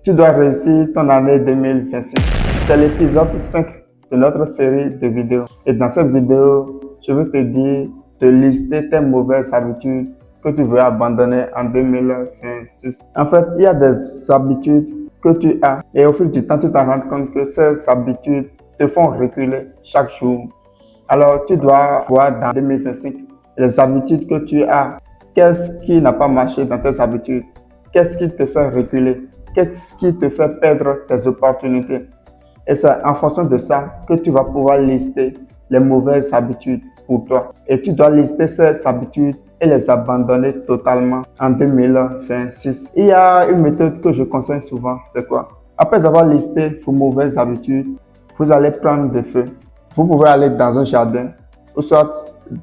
Tu dois réussir ton année 2026. C'est l'épisode 5 de notre série de vidéos. Et dans cette vidéo, je veux te dire de lister tes mauvaises habitudes que tu veux abandonner en 2026. En fait, il y a des habitudes que tu as et au fil du temps, tu t'en rends compte que ces habitudes te font reculer chaque jour. Alors, tu dois voir dans 2025 les habitudes que tu as. Qu'est-ce qui n'a pas marché dans tes habitudes? Qu'est-ce qui te fait reculer? Qu'est-ce qui te fait perdre tes opportunités? Et c'est en fonction de ça que tu vas pouvoir lister les mauvaises habitudes pour toi. Et tu dois lister ces habitudes et les abandonner totalement en 2026. Il y a une méthode que je conseille souvent, c'est quoi? Après avoir listé vos mauvaises habitudes, vous allez prendre des feux. Vous pouvez aller dans un jardin ou soit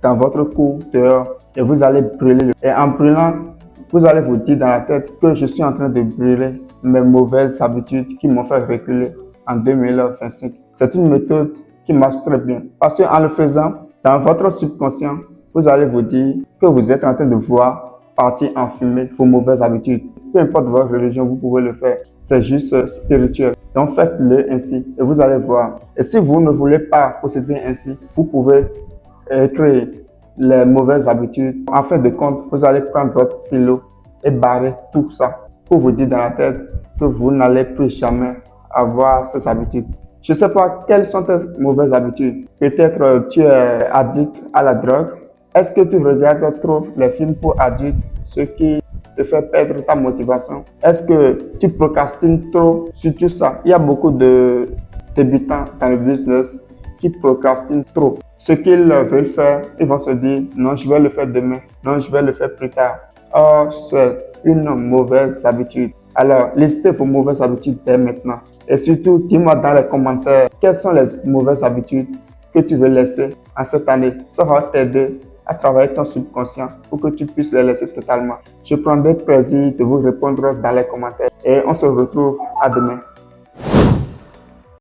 dans votre cour dehors et vous allez brûler. Et en brûlant, vous allez vous dire dans la tête que je suis en train de brûler mes mauvaises habitudes qui m'ont fait reculer en 2025. C'est une méthode qui marche très bien parce qu'en le faisant, dans votre subconscient, vous allez vous dire que vous êtes en train de voir partir en fumée vos mauvaises habitudes. Peu importe votre religion, vous pouvez le faire. C'est juste spirituel. Donc faites-le ainsi et vous allez voir. Et si vous ne voulez pas procéder ainsi, vous pouvez créer les mauvaises habitudes. En fin de compte, vous allez prendre votre stylo et barrer tout ça pour vous dire dans la tête que vous n'allez plus jamais avoir ces habitudes. Je ne sais pas quelles sont tes mauvaises habitudes. Peut-être tu es addict à la drogue. Est-ce que tu regardes trop les films pour adultes, ce qui te fait perdre ta motivation? Est-ce que tu procrastines trop sur tout ça? Il y a beaucoup de débutants dans le business qui procrastinent trop. Ce qu'ils veulent faire, ils vont se dire non, je vais le faire demain, non, je vais le faire plus tard. Or, c'est une mauvaise habitude. Alors, listez vos mauvaises habitudes dès maintenant. Et surtout, dis-moi dans les commentaires quelles sont les mauvaises habitudes que tu veux laisser en cette année. Ça va t'aider à travailler ton subconscient pour que tu puisses les laisser totalement. Je prendrai plaisir de vous répondre dans les commentaires et on se retrouve à demain.